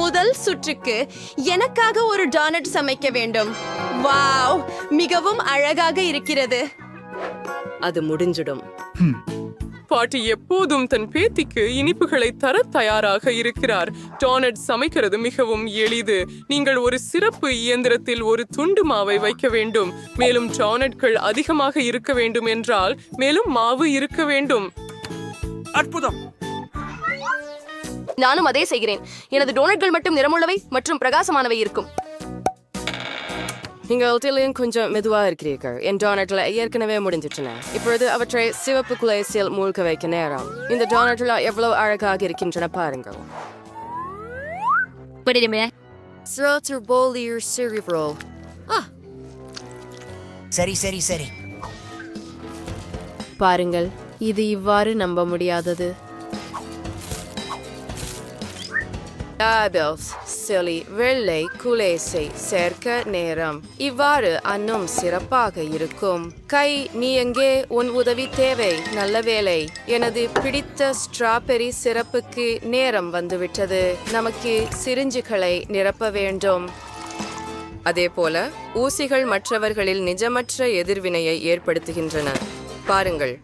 முதல் சுற்றுக்கு எனக்காக ஒரு டோனட் சமைக்க வேண்டும். வாவ், மிகவும் அழகாக இருக்கிறது. அது முடிஞ்சிடும். பாட்டி எப்போதும் தன் பேத்திக்கு இனிப்புகளை தர தயாராக இருக்கிறார். டோனட் சமைக்கிறது மிகவும் எளிது. நீங்கள் ஒரு சிறப்பு இயந்திரத்தில் ஒரு துண்டு மாவை வைக்க வேண்டும். மேலும் டோனட்கள் அதிகமாக இருக்க வேண்டும் என்றால் மேலும் மாவு இருக்க வேண்டும். அற்புதம். நானும் அதே செய்கிறேன். எனது டோனட்கள் மட்டும் நிறமுள்ளவை மற்றும் பிரகாசமானவை இருக்கும். நீங்கள் கொஞ்சம் மெதுவா இருக்கிறீர்கள். என் டோனட்ல ஏற்கனவே முடிஞ்சிட்டன. இப்பொழுது அவற்றை சிவப்பு குலேசில் மூழ்க வைக்க நேரம். இந்த டோனட்ல எவ்வளவு அழகாக இருக்கின்றன பாருங்கள். சரி சரி சரி. பாருங்கள், இது இவ்வாறு நம்ப முடியாதது. வெள்ளை குலேசை சேர்க்க நேரம். இவ்வாறு அன்னும் சிறப்பாக இருக்கும். கை, நீ எங்கே? உன் உதவி தேவை. நல்ல வேலை. எனது பிடித்த ஸ்ட்ராபெரி சிறப்புக்கு நேரம் வந்துவிட்டது. நமக்கு சிரிஞ்சுகளை நிரப்ப வேண்டும். அதே போல ஊசிகள் மற்றவர்களில் நிஜமற்ற எதிர்வினையை ஏற்படுத்துகின்றன. பாருங்கள்.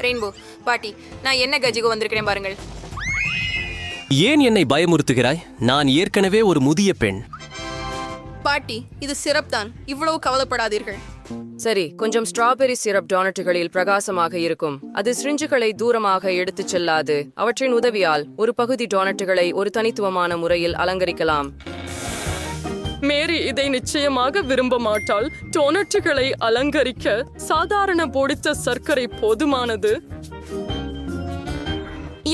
ரெயின்போ பாட்டி, நான் என்ன கஜிகோ வந்திருக்கிறேன் பாருங்கள். ஏன் என்னை பயமுறுத்துகிறாய்? நான் ஏற்கனவே ஒரு முதிய பெண். பாட்டி, இது சிரப் தான். இவ்வளவு கவலைப்படாதீர்கள். சரி, கொஞ்சம் ஸ்ட்ராபெரி சிரப் டோனட்டுகளில் பிரகாசமாக இருக்கும். அது சிரிஞ்சுகளை தூரமாக எடுத்துச் செல்லாது. அவற்றின் உதவியால் ஒரு பகுதி டோனட்டுகளை ஒரு தனித்துவமான முறையில் அலங்கரிக்கலாம். மேரி இதை நிச்சயமாக விரும்ப மாட்டாள். டோனட்டுகளை அலங்கரிக்க சாதாரண பொடித்த சர்க்கரை போதுமானது.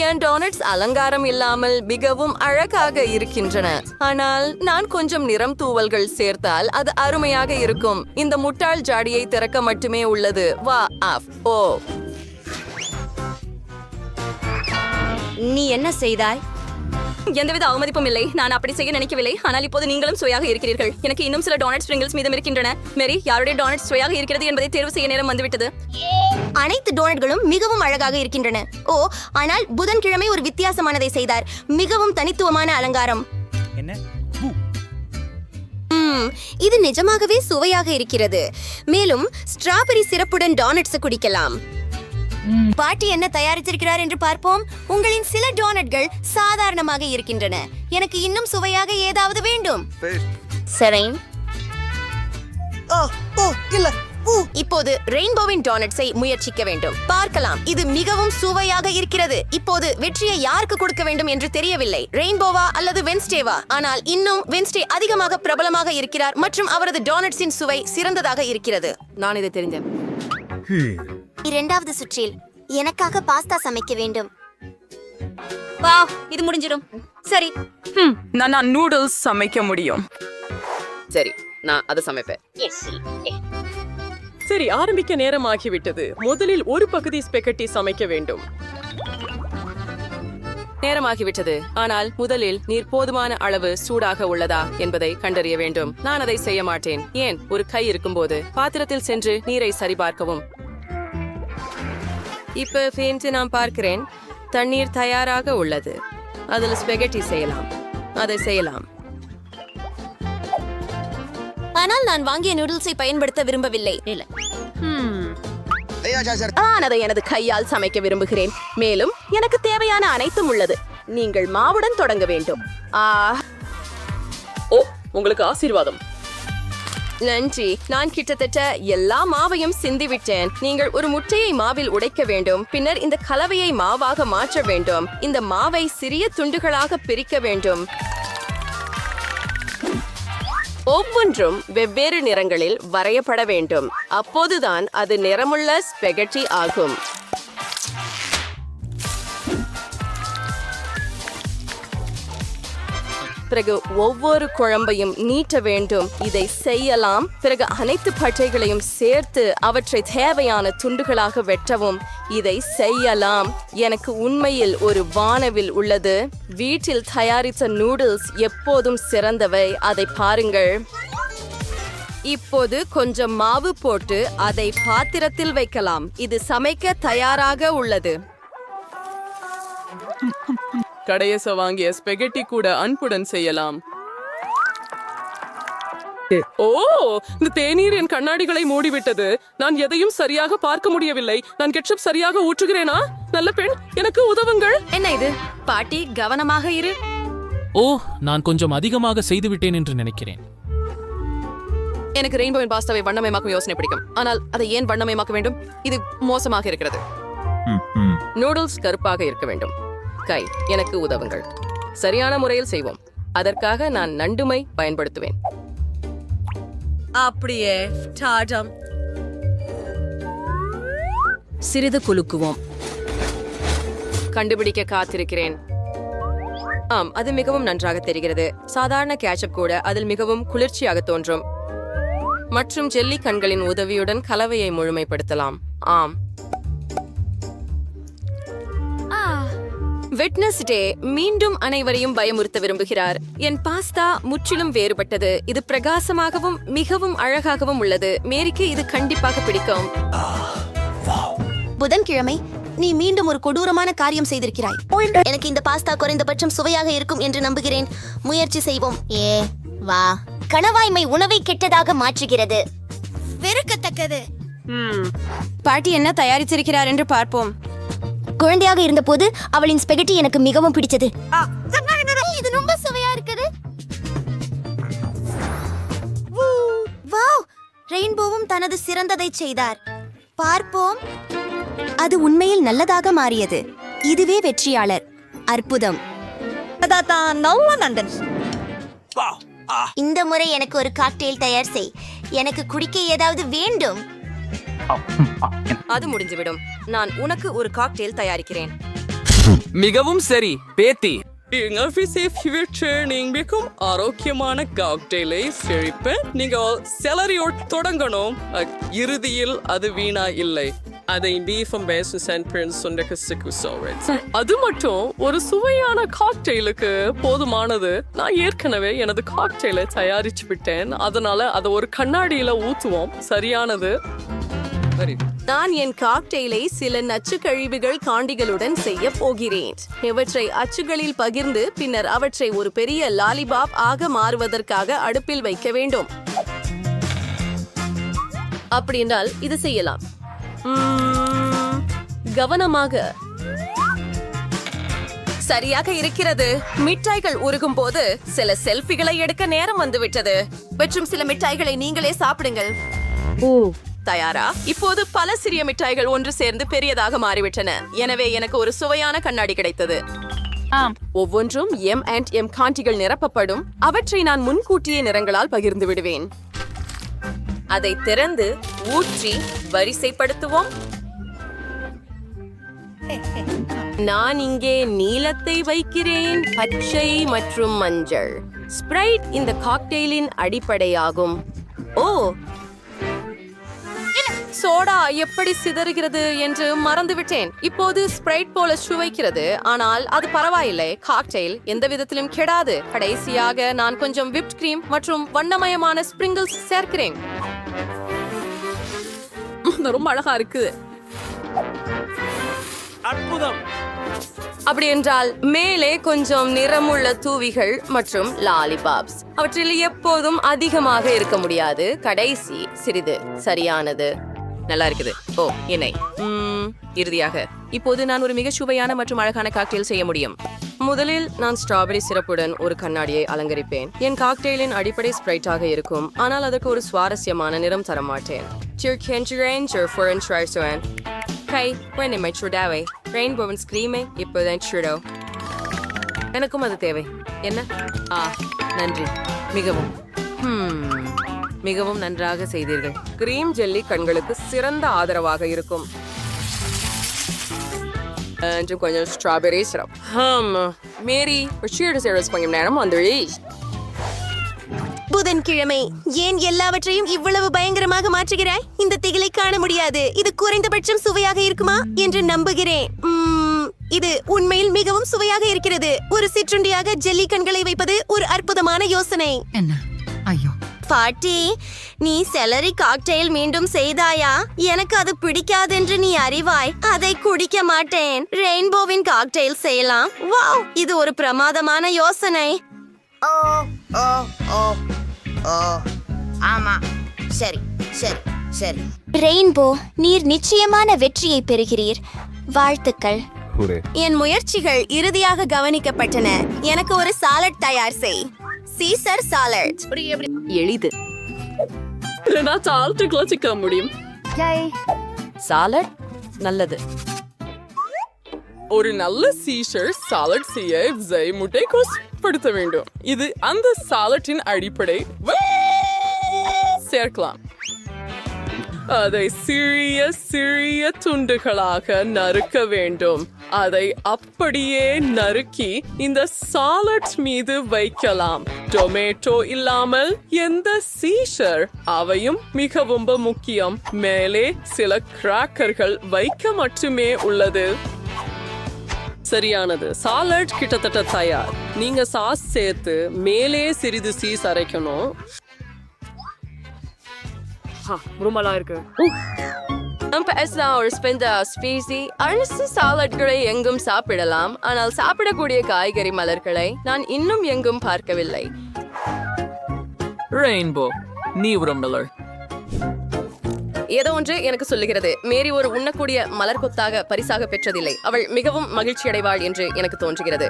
என் டோனட்ஸ் அலங்காரம் இல்லாமல் மிகவும் அழகாக இருக்கின்றன. ஆனால் நான் கொஞ்சம் நிறம் தூவல்கள் சேர்த்தால் அது அருமையாக இருக்கும். இந்த முட்டாள் ஜாடியை திறக்க மட்டுமே உள்ளது. வா ஆஃப். ஓ, நீ என்ன செய்தாய்? எந்தவித அவமதிப்பும் இல்லை. நான் அப்படி செய்ய நினைக்கவில்லை. ஆனால் இப்போது நீங்களும் சுவையாக இருக்கிறீர்கள். எனக்கு இன்னும் சில டோனட் ஸ்பிரிங்கிள்ஸ் மீதம் இருக்கின்றன. மேரி, யாருடைய டோனட் சுவையாக இருக்கிறது என்பதை தேர்வு செய்ய நேரம் வந்துவிட்டது. அனைத்து டோனட்களும் மிகவும் அழகாக இருக்கின்றன. ஓ, ஆனால் புதன்கிழமை ஒரு வித்தியாசமானதை செய்தார். மிகவும் தனித்துவமான அலங்காரம். என்ன? இது நிஜமாகவே சுவையாக இருக்கிறது. மேலும் ஸ்ட்ராபெரி சிறப்புடன் டோனட்ஸ் குடிக்கலாம். பாட்டி என்ன தயாரித்திருக்கிறார் என்று பார்ப்போம். உங்களின் சில டோனட்கள் சாதாரணமாக இருக்கின்றன. எனக்கு இன்னும் சுவையாக ஏதாவது வேண்டும். சரி, இப்போது ரெயின்போவின் டோனட்ஸை முயற்சிக்க வேண்டும். பார்க்கலாம், இது மிகவும் சுவையாக இருக்கிறது. இப்போது வெற்றியை யாருக்கு கொடுக்க வேண்டும் என்று தெரியவில்லை. ரெயின்போவா அல்லது வென்ஸ்டேவா? ஆனால் இன்னும் வென்ஸ்டே அதிகமாக பிரபலமாக இருக்கிறார் மற்றும் அவரது டோனட்ஸின் சுவை சிறந்ததாக இருக்கிறது. நான் இதை தெரிந்தேன். இரண்டாவது சுற்றில் எனக்காக பாஸ்தா சமைக்க வேண்டும். வாவ், இது முடிஞ்சிடும். சரி, நான் நூடுல்ஸ் சமைக்க முடியும். சரி, நான் அதை சமைப்பேன். சரி, ஆரம்பிக்க நேரம் ஆகிவிட்டது. முதலில் ஒரு பகுதி ஸ்பெகட்டி சமைக்க வேண்டும். நேரமாகிவிட்டது. ஆனால் முதலில் நீர் போதுமான அளவு சூடாக உள்ளதா என்பதை கண்டறிய வேண்டும். நான் அதை செய்ய மாட்டேன். ஏன்? ஒரு கை இருக்கும்போது பாத்திரத்தில் சென்று நீரை சரிபார்க்கவும். இப்ப ஃபேன்ட்டு நான் பார்க்கிறேன். தண்ணீர் தயாராக உள்ளது. அதில் ஸ்பெகட்டி செய்யலாம். அதை செய்யலாம். ஆனால் நான் வாங்கிய நூடுல்ஸை பயன்படுத்த விரும்பவில்லை. நான் அதை எனது கையால் சமைக்க விரும்புகிறேன். மேலும் எனக்கு தேவையான அனைத்தும் உள்ளது. நீங்கள் மாவுடன் தொடங்க வேண்டும். ஓ, உங்களுக்கு ஆசீர்வாதம். நன்றி. நான் கிட்டத்தட்ட எல்லா மாவையும் சிந்திவிட்டேன். நீங்கள் ஒரு முட்டையை மாவில் உடைக்க வேண்டும். பின்னர் இந்த கலவையை மாவாக மாற்ற வேண்டும். இந்த மாவை சிறிய துண்டுகளாக பிரிக்க வேண்டும். ஒவ்வொன்றும் வெவ்வேறு நிறங்களில் வரையப்பட வேண்டும். அப்போதுதான் அது நிறமுள்ள ஸ்பெகட்டி ஆகும். பிறகு ஒவ்வொரு குழம்பையும் நீட்ட வேண்டும். இதை செய்யலாம். பிறகு அனைத்து பட்டைகளையும் சேர்த்து அவற்றை தேவையான துண்டுகளாக வெட்டவும். இதை செய்யலாம். எனக்கு உண்மையில் ஒரு வானவில் உள்ளது. வீட்டில் தயாரித்த நூடுல்ஸ் எப்போதும் சிறந்தவை. அதை பாருங்கள். இப்போது கொஞ்சம் மாவு போட்டு அதை பாத்திரத்தில் வைக்கலாம். இது சமைக்க தயாராக உள்ளது. கடையச வாங்கிய ஸ்பெகட்டி கூட அன்புடன் செய்யலாம். ஓ, இந்த தேநீர் என் கண்ணாடிகளை மூடிவிட்டது. நான் எதையும் சரியாக பார்க்க முடியவில்லை. நான் கெட்சப் சரியாக ஊற்றுகிறேனா? நல்ல பெண், எனக்கு உதவுங்கள். என்ன இது? பாட்டி, கவனமாக இரு. ஓ, நான் கொஞ்சம் அதிகமாக செய்துவிட்டேன் என்று நினைக்கிறேன். எனக்கு ரெயின்போவின் பாஸ்தாவை வண்ணமயமாக்கும் யோசனை பிடிக்கும். ஆனால் அதை ஏன் வண்ணமயமாக்க வேண்டும்? இது மோசமாக இருக்கிறது. நூடுல்ஸ் கருப்பாக இருக்க வேண்டும். கை, எனக்கு உதவுங்கள். சரியான முறையில் செய்வோம். அதற்காக நான் நண்டுமை பயன்படுத்துவேன். அப்படியே டாடம். சிறிது குலுக்குவோம். கண்டுபிடிக்க காத்திருக்கிறேன். ஆம், அது மிகவும் நன்றாக தெரிகிறது. சாதாரண கேட்சப் கூட அதில் மிகவும் குளிர்ச்சியாக தோன்றும். மற்றும் ஜெல்லி கண்களின் உதவியுடன் கலவையை முழுமைப்படுத்தலாம். ஆம். வெட்னஸ்டே மீண்டும் அனைவரையும் பயமுறுத்த விரும்புகிறார். என் பாஸ்தா முற்றிலும் வேறுபட்டது. இது பிரகாசமாகவும் மிகவும் அழகாகவும் உள்ளது. மேரிக்கு இது கண்டிப்பாக பிடிக்கும். புதன்கிழமை நீ மீண்டும் ஒரு கொடூரமான காரியம் செய்திருக்கிறாய். எனக்கு இந்த பாஸ்தா குறைந்தபட்சம் சுவையாக இருக்கும் என்று நம்புகிறேன். முயற்சி செய்வோம். வா, கணவாய்மை உணவை கெட்டதாக மாற்றுகிறது. வெறுக்கத்தக்கது. பாட்டி என்ன தயாரித்திருக்கிறார் என்று பார்ப்போம். குழந்தையாக இருந்தபோது அவளின் ஸ்பெகட்டி எனக்கு மிகவும் பிடிச்சது. இது ரொம்ப சுவையா இருக்குது. வாவ், ரெயின்போவும் தனது சிறந்ததை செய்தார். பார்ப்போம். அது உண்மையில் நல்லதாக மாறியது. இதுவே வெற்றியாளர். அற்புதம். இந்த முறை எனக்கு ஒரு காக்டெயில் தயார் செய். எனக்கு குடிக்க ஏதாவது வேண்டும். அது முடிஞ்சுவிடும். நான் உனக்கு ஒரு காக்டெயில் தயாரிக்கிறேன். மிகவும் சரி பேத்தி. மிகவும் ஆரோக்கியமான காக்டெயிலை செழிப்பேன். நீங்கள் செலரியோடு தொடங்கணும். இறுதியில் அது வீணா இல்லை. அதை அது மட்டும் ஒரு சுவையான காக்டெயிலுக்கு போதுமானது. நான் ஏற்கனவே எனது காக்டெயிலை தயாரிச்சு விட்டேன். அதனால அதை ஒரு கண்ணாடியில ஊத்துவோம். சரியானது. நான் என் காக்டெயிலை சில நச்சு கழிவுகள் காண்டிகளுடன் செய்ய போகிறேன். இவற்றை அச்சுகளில் பகிர்ந்து பின்னர் அவற்றை ஒரு பெரிய லாலிபாப் ஆக மாறுவதற்காக அடுப்பில் வைக்க வேண்டும். அப்படி என்றால் இது செய்யலாம். கவனமாக. சரியாக இருக்கிறது. மிட்டாய்கள் உருகும் போது சில செல்ஃபிகளை எடுக்க நேரம் வந்துவிட்டது. மற்றும் சில மிட்டாய்களை நீங்களே சாப்பிடுங்கள். தயாரா? இப்போது பல சிறிய மிட்டாய்கள் ஒன்று சேர்ந்து பெரியதாக மாறிவிட்டன. எனவே எனக்கு ஒரு சுவையான கண்ணாடி கிடைத்தது. ஒவ்வொன்றும் M&M காண்டிகள் நிரப்பப்படும். அவற்றை நான் முன்கூட்டிய நிறங்களால் பகிர்ந்து விடுவேன். அதை திறந்து ஊற்றி வரிசைப்படுத்துவோம். நான் இங்கே நீலத்தை வைக்கிறேன், பச்சை மற்றும் மஞ்சள். ஸ்ப்ரைட் இந்த காக்டெயிலின் அடிப்படையாகும். ஓ, சோடா எப்படி சிதறுகிறது என்று மறந்துவிட்டேன். இப்போது ஸ்ப்ரைட் போல சுவைக்கிறது, ஆனால் அது பரவாயில்லை. காக்டெயில் எந்த விதத்திலும் கெடாது. கடைசியாக நான் கொஞ்சம் விப்ட் கிரீம் மற்றும் வண்ணமயமான ஸ்பிரிங்கிள்ஸ் சேர்க்கிறேன். ரொம்ப அழகா இருக்கு. அற்புதம். அப்படி என்றால் மேலே கொஞ்சம் நிறமுள்ள தூவிகள் மற்றும் லாலிபாப்ஸ். அவற்றில் எப்போதும் அதிகமாக இருக்க முடியாது. கடைசி சிறிது. சரியானது. நல்லா இருக்குது. ஓ, எண்ணெய். இறுதியாக இப்போது நான் ஒரு மிக சுவையான மற்றும் அழகான காக்டெயில் செய்ய முடியும். முதலில் நான் ஸ்ட்ராபெரி சிரப்புடன் ஒரு கண்ணாடியை அலங்கரிப்பேன். என் காக்டெயிலின் அடிப்படை ஸ்ப்ரைட்டாக இருக்கும், ஆனால் அதற்கு ஒரு சுவாரஸ்யமான நிறம் தர மாட்டேன். ரெயின்போவின் ஸ்கிரீமை இப்போதான் சுடோ. எனக்கும் அது தேவை. என்ன? நன்றி. மிகவும் நன்றாக செய்தீர்கள். கிரீம் ஜெல்லி கண்களுக்கு சிறந்த ஆதரவாக இருக்கும். கொஞ்சம் ஸ்ட்ராபெரி சிரப். மேரி, கொஞ்சம் நேரம் வந்துடு. புதன்கிழமை ஏன் எல்லாவற்றையும் இவ்வளவு பயங்கரமாக மாற்றுகிறாய்? இந்த திகிலை காண முடியாது. இது குறைந்தபட்சம் சுவையாக இருக்குமா என்று நம்புகிறேன். இது உண்மையில் மிகவும் சுவையாக இருக்கிறது. ஒரு சிற்றுண்டியாக ஜெல்லி கண்களை வைப்பது ஒரு அற்புதமான யோசனை. என்ன? ஐயோ, பாட்டி, நீ செலரி காக்டெயில் மீண்டும் செய்தாயா? எனக்கு அது பிடிக்காதென்று நீ அறிவாய். அதை குடிக்க மாட்டேன். ரெயின்போவின் காக்டெயில் செய்யலாம். வாவ், இது ஒரு பிரமாதமான யோசனை. ஓ ஓ ஓ ஓ ஆமா, சரி சரி சரி. ரெயின்போ, நீர் நிச்சயமான வெற்றியை பெறுகிறீர். வாழ்த்துக்கள். என் முயற்சிகள் இறுதியாக கவனிக்கப்பட்டன. எனக்கு ஒரு சாலட் தயார் செய். Caesar salad. எளிது. சிக்க முடியும். சாலட் நல்லது. ஒரு நல்ல சீஷர் சாலட் செய்ய முட்டைக்கோஸ் படுத்த வேண்டும். இது அந்த சாலட்டின் அடிப்படை. சேர்க்கலாம். அதை சிறிய சிறிய துண்டுகளாக நறுக்க வேண்டும். அதை அப்படியே நறுக்கி இந்த சாலட் மீது வைக்கலாம். டொமேட்டோ இல்லாமல் எந்த சீஷர் அவையும் மிகவும் முக்கியம். மேலே சில கிராக்கர்கள் வைக்க மட்டுமே உள்ளது. சரியானது. சாலட் கிட்டத்தட்ட தயார். நீங்க சாஸ் சேர்த்து மேலே சிறிது சீஸ் அரைக்கணும். ரொம்ப இருக்கு. அரசு சாலட்களை எங்கும் சாப்பிடலாம், ஆனால் சாப்பிடக்கூடிய காய்கறி மலர்களை நான் இன்னும் எங்கும் பார்க்கவில்லை. ரெயின்போ, நீ உரம்பலர். ஏதோ ஒன்று எனக்கு சொல்லுகிறது, மேரி ஒரு உண்ணக்கூடிய மலர் கொத்தாக பரிசாக பெற்றதில்லை. அவள் மிகவும் மகிழ்ச்சி அடைவாள் என்று எனக்கு தோன்றுகிறது.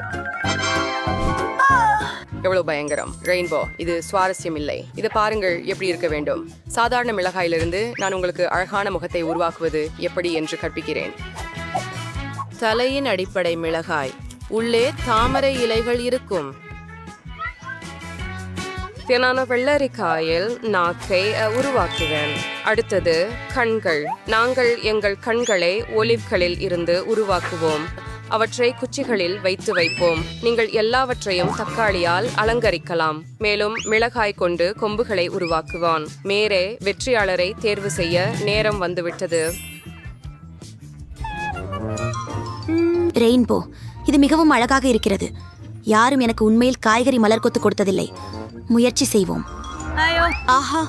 எவ்வளவு பயங்கரம். ரெயின்போ, இது சுவாரஸ்யம் இல்லை. இதை பாருங்கள் எப்படி இருக்க வேண்டும். சாதாரண மிளகாயிலிருந்து நான் உங்களுக்கு அழகான முகத்தை உருவாக்குவது எப்படி என்று கற்பிக்கிறேன். தலையின் அடிப்படை மிளகாய், உள்ளே தாமரை இலைகள் இருக்கும். தேனான வெள்ளரிக்காயில் நாக்கை உருவாக்குவேன். அடுத்தது கண்கள். நாங்கள் எங்கள் கண்களை ஒலிவ்களில் இருந்து உருவாக்குவோம். அவற்றை குச்சிகளில் வைத்து வைப்போம். நீங்கள் எல்லாவற்றையும் தக்காளியால் அலங்கரிக்கலாம். மேலும் மிளகாய் கொண்டு கொம்புகளை உருவாக்குவான். மேரே, வெற்றியாளரை தேர்வு செய்ய நேரம் வந்துவிட்டது. ரெயின்போ, இது மிகவும் அழகாக இருக்கிறது. யாரும் எனக்கு உண்மையில் காய்கறி மலர் கொத்து கொடுத்ததில்லை. முயற்சி செய்வோம். ஆஹா,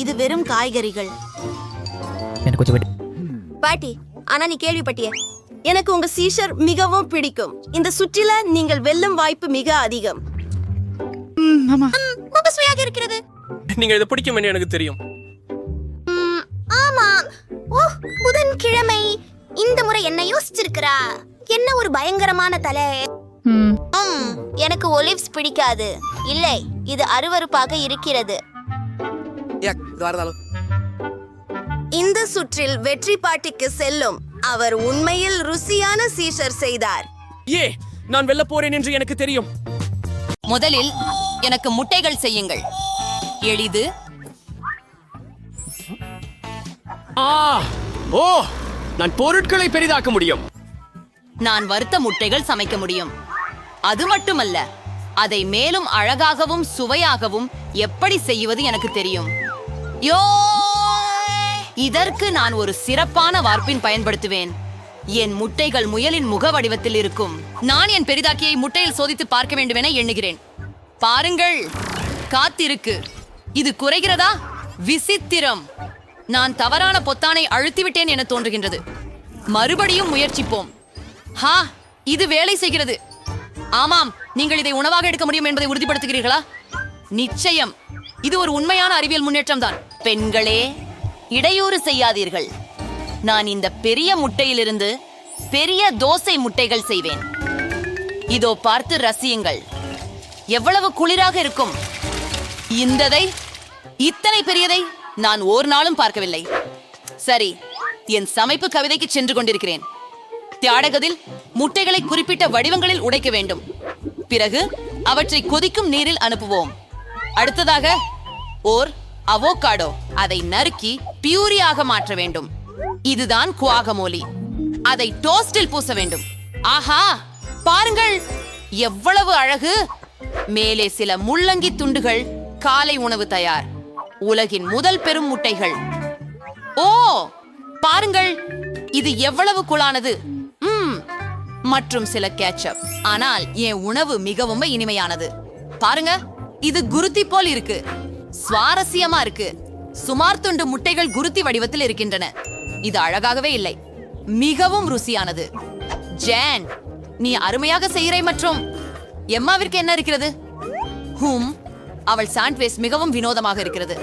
இது வெறும் காய்கறிகள். பாட்டி, ஆனா நீ கேள்விப்பட்டிய? எனக்கு உங்க சீஷர் மிகவும் பிடிக்கும். இந்த சுற்றில நீங்கள் வெல்லும் வாய்ப்பு மிக அதிகம். ரொம்ப சுவையாக இருக்கிறது. நீங்க இதை பிடிக்கும் என்று எனக்கு தெரியும். ஆமா. ஓ, புதன்கிழமை. இந்த முறை என்ன யோசிச்சிருக்கிறா? என்ன ஒரு பயங்கரமான தலை. எனக்கு ஒலிவ்ஸ் பிடிக்காது. இல்லை, இது அருவருப்பாக இருக்கிறது. இந்த சுற்றில் வெற்றி பாட்டிக்கு செல்லும். அவர் உண்மையில் ருசியான சீஷர் செய்தார். நான் வெல்ல போறேன் என்று எனக்கு தெரியும். முதலில் எனக்கு முட்டைகள் செய்யுங்கள். எளிது. நான் பொருட்களை பெரிதாக்க முடியும். நான் வறுத்த முட்டைகள் சமைக்க முடியும். அது மட்டுமல்ல, அதை மேலும் அழகாகவும் சுவையாகவும் எப்படி செய்வது எனக்கு தெரியும். இதற்கு நான் ஒரு சிறப்பான வார்ப்பின் பயன்படுத்துவேன். என் முட்டைகள் முயலின் முக வடிவத்தில் இருக்கும். நான் என் பெரிதாக்கியை முட்டையில் சோதித்து பார்க்க வேண்டும் என எண்ணுகிறேன். பாருங்கள், காத்திருக்கு. இது குறைகிறதா? விசித்திரம். நான் தவறான பொத்தானை அழுத்திவிட்டேன் என தோன்றுகின்றது. மறுபடியும் முயற்சிப்போம். இது வேலை செய்கிறது. ஆமாம், நீங்கள் இதை உணவாக எடுக்க முடியும் என்பதை உறுதிப்படுத்துகிறீர்களா? நிச்சயம். இது ஒரு உண்மையான அறிவியல் முன்னேற்றம் தான். பெண்களே, இடையூறு செய்யாதீர்கள். நான் இந்த பெரிய முட்டையிலிருந்து பெரிய தோசை முட்டைகள் செய்வேன். இதோ பார்த்து ரசியுங்கள். எவ்வளவு குளிராக இருக்கும். இத்தனை பெரியதை நான் ஒரு நாளும் பார்க்கவில்லை. சரி, என் சமைப்பு கவிதைக்கு சென்று கொண்டிருக்கிறேன். தியாடகத்தில் முட்டைகளை குறிப்பிட்ட வடிவங்களில் உடைக்க வேண்டும். பிறகு அவற்றை கொதிக்கும் நீரில் அனுப்புவோம். அடுத்ததாக ஓர் அவோகாடோ. அதை நறுக்கி பியூரியாக மாற்ற வேண்டும். இதுதான் குவாகமோலி. அதை டோஸ்டில் பூச வேண்டும். ஆஹா, பாருங்கள் எவ்வளவு அழகு. மேலே சில முள்ளங்கி துண்டுகள். காலை உணவு தயார். உலகின் முதல் பெரும் முட்டைகள். ஓ, பாருங்கள், இது எவ்வளவு குளானது. மற்றும் சில கேட்சப். ஆனால் என் உணவு மிகவும் இனிமையானது. பாருங்க, இது குருத்தி போல் இருக்கு. சுவாரஸ்யமா இருக்கு. சுமார் துண்டு முட்டைகள் குருத்தி வடிவத்தில் இருக்கின்றன. இது அழகாகவே இல்லை, மிகவும் ருசியானது. ஜேன், நீ அருமையாக செய்கிறாய். மற்றும் எம்மாவிற்கு என்ன இருக்கிறது? அவள் சாண்ட்விச் மிகவும் வினோதமாக இருக்கிறது.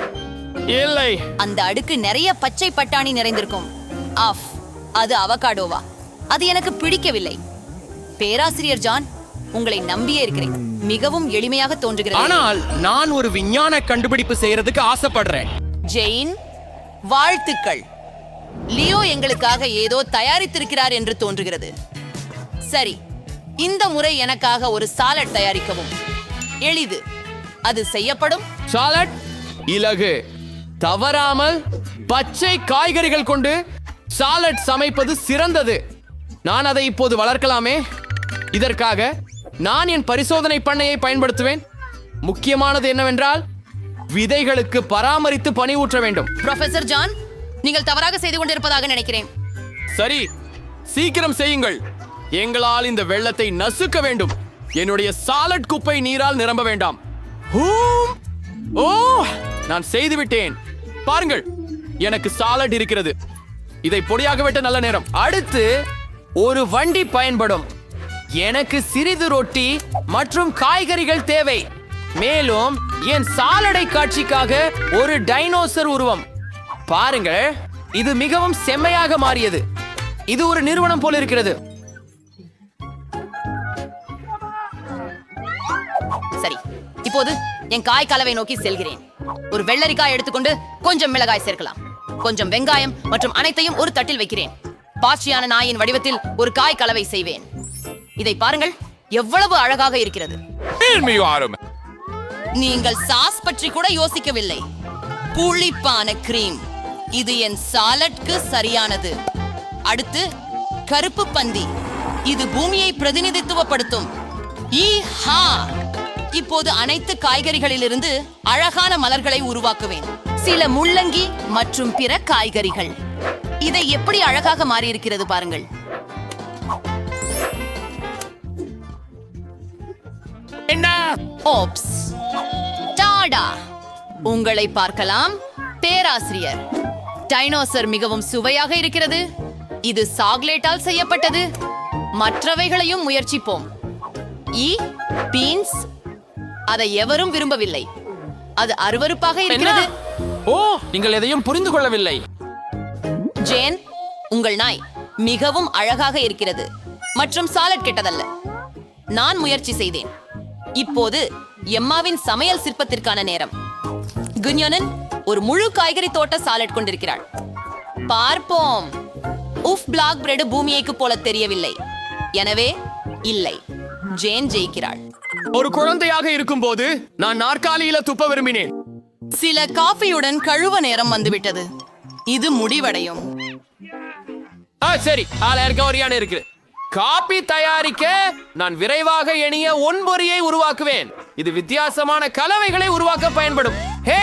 இல்லை, அந்த அடுக்கு நிறைய பச்சை பட்டாணி நிறைந்திருக்கும். ஆஃப், அது அவகாடோவா? அது எனக்கு பிடிக்கவில்லை. பேராசிரியர் ஜான், உங்களை நம்பியே இருக்கிறேன். மிகவும் எளிமையாக தோன்றுகிறது. ஆனால் நான் ஒரு விஞ்ஞான கண்டுபிடிப்பு செய்யறதுக்கு ஆசைப்படுறேன். ஜெயின், வாழ்த்துக்கள். லியோ எங்களுக்காக ஏதோ தயாரித்திருக்கிறார் என்று தோன்றுகிறது. சரி, இந்த முறை எனக்காக ஒரு சாலட் தயாரிக்கவும். எளிது, அது செய்யப்படும். சாலட் இலகு. தவறாமல் பச்சை காய்கறிகள் கொண்டு சாலட் சமைப்பது சிறந்தது. நான் அதை இப்போது வளர்க்கலாமே. இதற்காக நான் என் பரிசோதனை பண்ணையை பயன்படுத்துவேன். முக்கியமானது என்னவென்றால் விதைகளுக்கு பராமரித்து பனி ஊற்ற வேண்டும். ப்ரொஃபசர் ஜான், நீங்கள் தவறாக செய்து கொண்டிருப்பதாக நினைக்கிறேன். சரி, சீக்கிரம் செய்யுங்கள். எங்களால் இந்த வெள்ளத்தை நசுக்க வேண்டும். என்னுடைய சாலட் குப்பை நீரால் நிரம்ப வேண்டாம். ஓ, நான் செய்துவிட்டேன். பாருங்கள், எனக்கு சாலட் இருக்கிறது. இதை பொடியாக வெட்ட நல்ல நேரம். அடுத்து ஒரு வண்டி பயன்படும். எனக்கு சிறிது ரொட்டி மற்றும் காய்கறிகள் தேவை. மேலும் என் சாலடை காட்சிக்காக ஒரு டைனோசர் உருவம். பாருங்கள், இது மிகவும் செம்மையாக மாறியது. இது ஒரு நிறுவனம் போல இருக்கிறது. சரி, இப்போது என் காய் கலவை நோக்கி செல்கிறேன். ஒரு வெள்ளரிக்காய் எடுத்துக்கொண்டு கொஞ்சம் மிளகாய் சேர்க்கலாம். கொஞ்சம் வெங்காயம் மற்றும் அனைத்தையும் ஒரு தட்டில் வைக்கிறேன். பாச்சியான நாயின் வடிவத்தில் ஒரு காய் கலவை செய்வேன். இதை பாருங்கள், எவ்வளவு அழகாக இருக்கிறது. நீங்கள் சாஸ் பற்றி கூட யோசிக்கவில்லை. புளிப்பான கிரீம். இது என் சாலட்க்கு சரியானது. அடுத்து கருப்பு பந்தி. இது பூமியை பிரதிநிதித்துவப்படுத்தும். இப்போது அனைத்து காய்கறிகளிலிருந்து அழகான மலர்களை உருவாக்குவேன். சில முள்ளங்கி மற்றும் பிற காய்கறிகள். இதை எப்படி அழகாக மாறியிருக்கிறது பாருங்கள். ஓப்ஸ், டாடா, உங்களை பார்க்கலாம் பேராசிரியர். டைனோசர் மிகவும் சுவையாக இருக்கிறது. இது சாக்லேட்டால் செய்யப்பட்டது. மற்றவைகளையும் முயற்சிப்போம். பீன்ஸ், அதை எவரும் விரும்பவில்லை. அது அருவருப்பாக இருக்கிறது. ஓ, நீங்கள் எதையும் புரிந்து கொள்ளவில்லை. ஜேன், உங்கள் நாய் மிகவும் அழகாக இருக்கிறது மற்றும் சாலட் கெட்டதல்ல. நான் முயற்சி செய்தேன். இப்போது எம்மாவின் சமையல் சிற்பத்திற்கான நேரம். குன்யோனன் ஒரு முழு காய்கறி தோட்ட சாலட் கொண்டிருக்கிறாள். பார்ப்போம். பிளாக் பிரெட் பூமியைக்கு போல தெரியவில்லை. எனவே இல்லை, ஜேன் ஜெயிக்கிறாள். ஒரு குழந்தையாக இருக்கும்போது நான் நாற்காலியில துப்ப விரும்பினேன். சில காஃபியுடன் கழுவ நேரம் வந்துவிட்டது. இது முடிவடையும். சரி, இருக்கு. காபி தயாரிக்க நான் விரைவாக எண்ணிய ஒன்பொறியை உருவாக்குவேன். இது வித்தியாசமான கலவைகளை உருவாக்க பயன்படும். ஹே,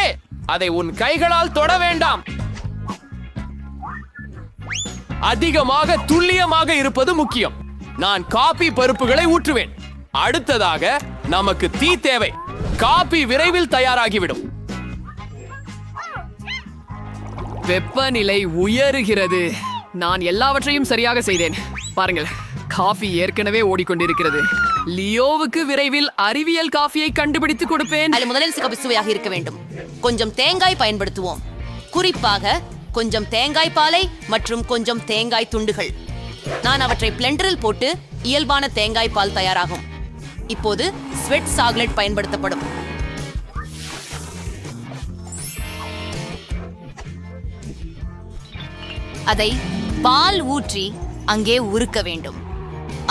அதை உன் கைகளால் தொட வேண்டாம். அதிகமாக துல்லியமாக இருப்பது முக்கியம். நான் காபி பருப்புகளை ஊற்றுவேன். அடுத்ததாக நமக்கு தீ தேவை. காபி விரைவில் தயாராகிவிடும். வெப்பநிலை உயருகிறது. நான் எல்லாவற்றையும் சரியாக செய்தேன். பாருங்கள், காஃபி ஏற்கனவே ஓடிக்கொண்டிருக்கிறது. லியோவுக்கு விரைவில் அறிவியல் காஃபியை கண்டுபிடித்து கொடுப்பேன். அது முதலில் சுவையாக இருக்க வேண்டும். கொஞ்சம் தேங்காய் பயன்படுத்துவோம். குறிப்பாக கொஞ்சம் தேங்காய் பாலை மற்றும் கொஞ்சம் தேங்காய் துண்டுகள். நான் அவற்றை பிளெண்டரில் போட்டு இயல்பான தேங்காய் பால் தயாராகும். இப்போது ஸ்வெட் சாக்லேட் பயன்படுத்தப்படும். அதை பால் ஊற்றி அங்கே உருக்க வேண்டும்.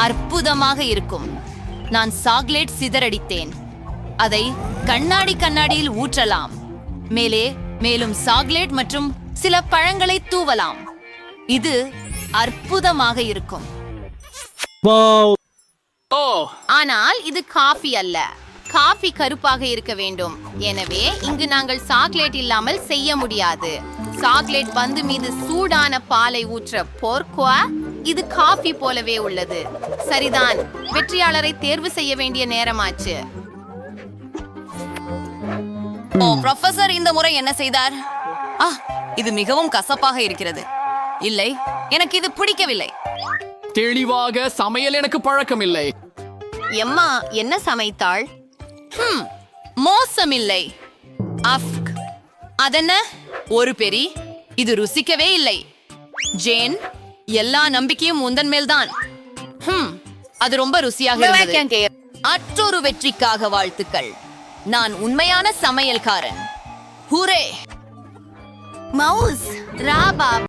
அற்புதமாக இருக்கும். நான் சாக்லேட் சிதறடித்தேன். அதை கண்ணாடியில் ஊற்றலாம். மேலும் சாக்லேட் மற்றும் சில பழங்களை தூவலாம். இது அற்புதமாக இருக்கும். ஆனால் இது காஃபி அல்ல. காஃபி கருப்பாக இருக்க வேண்டும். எனவே இங்கு நாங்கள் சாக்லேட் இல்லாமல் செய்ய முடியாது. சாக்லேட் பந்து மீது சூடான பாலை ஊற்ற போர்க்குவா. இது காஃபி போலவே உள்ளது. சரிதான், வெற்றியாளரை தேர்வு செய்ய வேண்டிய நேரமாச்சு. ஓ ப்ரொஃபசர் இந்த முறை என்ன செய்தார்? இது மிகவும் கசப்பாக இருக்கிறது. இல்லை, எனக்கு இது பிடிக்கவில்லை. தெளிவாக சமையல் எனக்கு பழக்கமில்லை. எம்மா என்ன சமைத்தாள்? மோசமில்லை. அஃப்க், அதென்ன ஒரு பெரி? இது ருசிக்கவே இல்லை. ஜேன், எல்லா நம்பிக்கையும் உந்தன் மேல்தான். அது ரொம்ப ருசியாக இருந்தது. மற்றொரு வெற்றிக்காக வாழ்த்துக்கள். நான் உண்மையான சமையல்காரன். ஹூரே! மவுஸ் ராபா